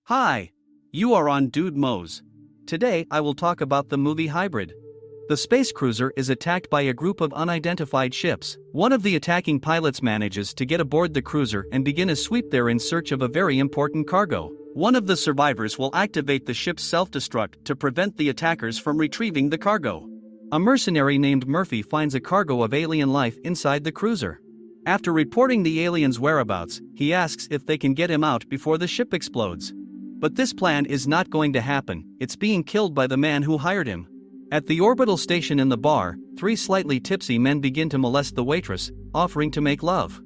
Hi! You are on Dude Mo's. Today I will talk about the movie Hybrid. The space cruiser is attacked by a group of unidentified ships. One of the attacking pilots manages to get aboard the cruiser and begin a sweep there in search of a very important cargo. One of the survivors will activate the ship's self-destruct to prevent the attackers from retrieving the cargo. A mercenary named Murphy finds a cargo of alien life inside the cruiser. After reporting the alien's whereabouts, he asks if they can get him out before the ship explodes. But this plan is not going to happen. It's being killed by the man who hired him. At the orbital station in the bar, three slightly tipsy men begin to molest the waitress, offering to make love.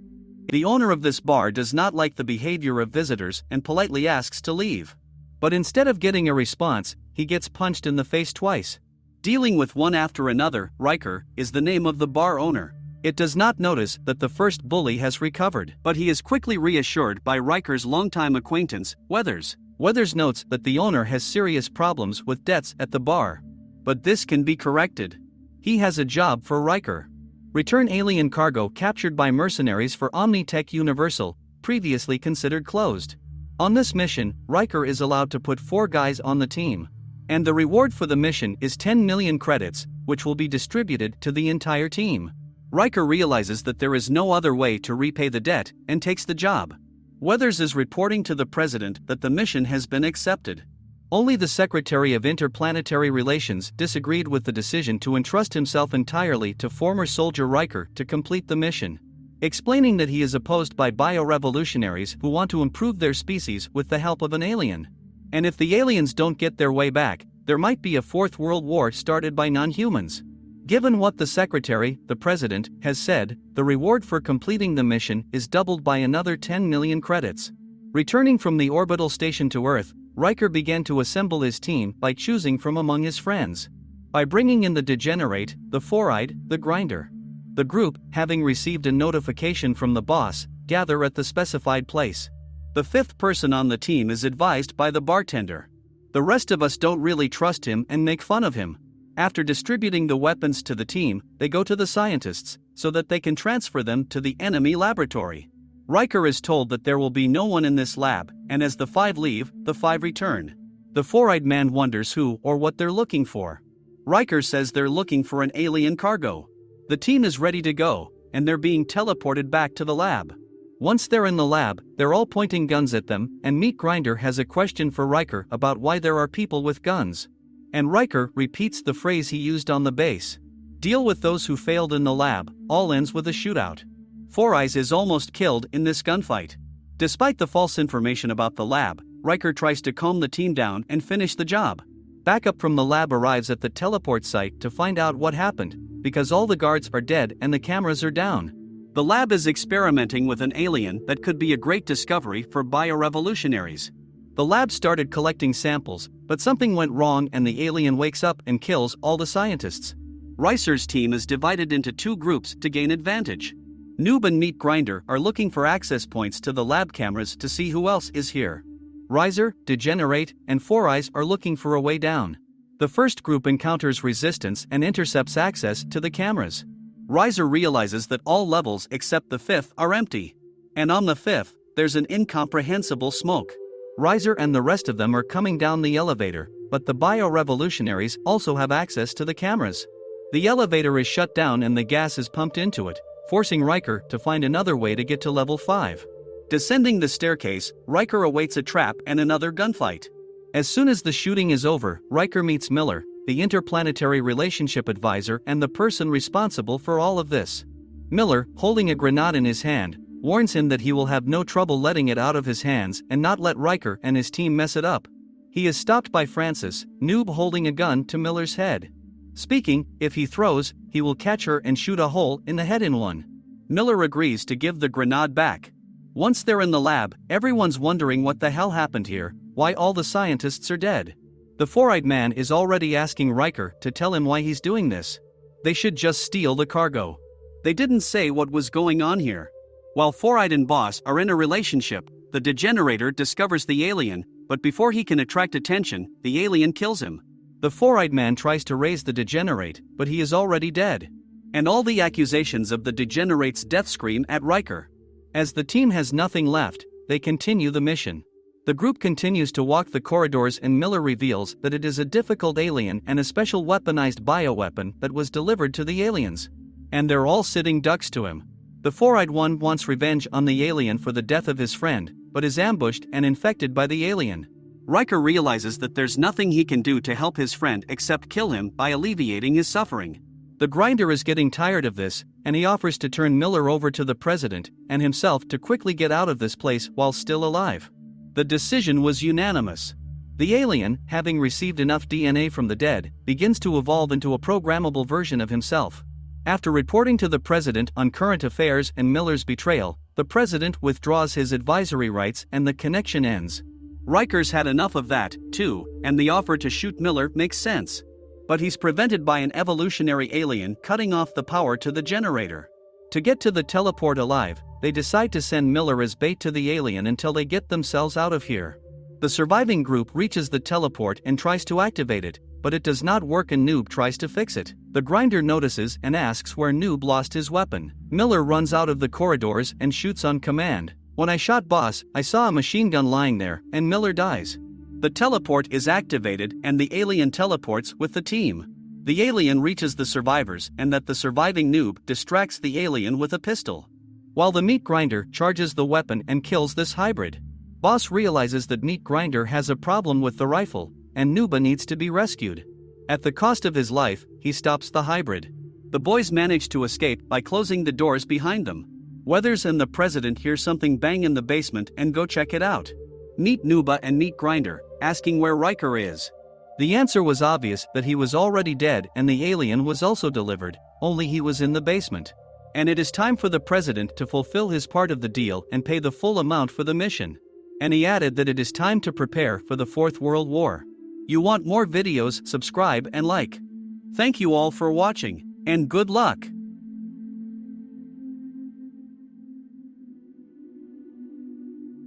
The owner of this bar does not like the behavior of visitors and politely asks to leave. But instead of getting a response, he gets punched in the face twice. Dealing with one after another, Riker is the name of the bar owner. It does not notice that the first bully has recovered, but he is quickly reassured by Riker's longtime acquaintance, Weathers. Weathers notes that the owner has serious problems with debts at the bar. But this can be corrected. He has a job for Riker. Return alien cargo captured by mercenaries for Omnitech Universal, previously considered closed. On this mission, Riker is allowed to put 4 guys on the team. And the reward for the mission is 10 million credits, which will be distributed to the entire team. Riker realizes that there is no other way to repay the debt and takes the job. Weathers is reporting to the president that the mission has been accepted. Only the Secretary of Interplanetary Relations disagreed with the decision to entrust himself entirely to former soldier Riker to complete the mission, explaining that he is opposed by bio-revolutionaries who want to improve their species with the help of an alien. And if the aliens don't get their way back, there might be a 4th World War started by non-humans. Given what the Secretary, the President, has said, the reward for completing the mission is doubled by another 10 million credits. Returning from the orbital station to Earth, Riker began to assemble his team by choosing from among his friends. By bringing in the Degenerate, the Four-Eyed, the Grinder. The group, having received a notification from the boss, gather at the specified place. The 5th person on the team is advised by the bartender. The rest of us don't really trust him and make fun of him. After distributing the weapons to the team, they go to the scientists, so that they can transfer them to the enemy laboratory. Riker is told that there will be no one in this lab, and as the 5 leave, the 5 return. The four-eyed man wonders who or what they're looking for. Riker says they're looking for an alien cargo. The team is ready to go, and they're being teleported back to the lab. Once they're in the lab, they're all pointing guns at them, and Meat Grinder has a question for Riker about why there are people with guns. And Riker repeats the phrase he used on the base. Deal with those who failed in the lab, all ends with a shootout. Four Eyes is almost killed in this gunfight. Despite the false information about the lab, Riker tries to calm the team down and finish the job. Backup from the lab arrives at the teleport site to find out what happened, because all the guards are dead and the cameras are down. The lab is experimenting with an alien that could be a great discovery for bio-revolutionaries. The lab started collecting samples, but something went wrong and the alien wakes up and kills all the scientists. Ricer's team is divided into 2 groups to gain advantage. Noob and Meat Grinder are looking for access points to the lab cameras to see who else is here. Riser, Degenerate, and Four Eyes are looking for a way down. The first group encounters resistance and intercepts access to the cameras. Riser realizes that all levels except the 5th are empty. And on the 5th, there's an incomprehensible smoke. Riser and the rest of them are coming down the elevator, but the bio-revolutionaries also have access to the cameras. The elevator is shut down and the gas is pumped into it, forcing Riker to find another way to get to level 5. Descending the staircase, Riker awaits a trap and another gunfight. As soon as the shooting is over, Riker meets Miller, the interplanetary relationship advisor and the person responsible for all of this. Miller, holding a grenade in his hand, warns him that he will have no trouble letting it out of his hands and not let Riker and his team mess it up. He is stopped by Francis, Noob holding a gun to Miller's head. Speaking, if he throws, he will catch her and shoot a hole in the head in one. Miller agrees to give the grenade back. Once they're in the lab, everyone's wondering what the hell happened here, why all the scientists are dead. The four-eyed man is already asking Riker to tell him why he's doing this. They should just steal the cargo. They didn't say what was going on here. While Four-Eyed and Boss are in a relationship, the Degenerator discovers the alien, but before he can attract attention, the alien kills him. The Four-Eyed Man tries to raise the Degenerate, but he is already dead. And all the accusations of the Degenerate's death scream at Riker. As the team has nothing left, they continue the mission. The group continues to walk the corridors and Miller reveals that it is a difficult alien and a special weaponized bioweapon that was delivered to the aliens. And they're all sitting ducks to him. The four-eyed one wants revenge on the alien for the death of his friend, but is ambushed and infected by the alien. Riker realizes that there's nothing he can do to help his friend except kill him by alleviating his suffering. The Grinder is getting tired of this, and he offers to turn Miller over to the president and himself to quickly get out of this place while still alive. The decision was unanimous. The alien, having received enough DNA from the dead, begins to evolve into a programmable version of himself. After reporting to the president on current affairs and Miller's betrayal, the president withdraws his advisory rights and the connection ends. Riker's had enough of that, too, and the offer to shoot Miller makes sense. But he's prevented by an evolutionary alien cutting off the power to the generator. To get to the teleport alive, they decide to send Miller as bait to the alien until they get themselves out of here. The surviving group reaches the teleport and tries to activate it, but it does not work and Noob tries to fix it. The Grinder notices and asks where Noob lost his weapon. Miller runs out of the corridors and shoots on command. When I shot Boss, I saw a machine gun lying there, and Miller dies. The teleport is activated and the alien teleports with the team. The alien reaches the survivors and the surviving Noob distracts the alien with a pistol. While the Meat Grinder charges the weapon and kills this hybrid. Boss realizes that Meat Grinder has a problem with the rifle, and Nooba needs to be rescued. At the cost of his life, he stops the hybrid. The boys manage to escape by closing the doors behind them. Weathers and the president hear something bang in the basement and go check it out. Meet Nooba and Meat Grinder, asking where Riker is. The answer was obvious, that he was already dead and the alien was also delivered, only he was in the basement. And it is time for the president to fulfill his part of the deal and pay the full amount for the mission. And he added that it is time to prepare for the Fourth World War. You want more videos? Subscribe and like. Thank you all for watching, and good luck!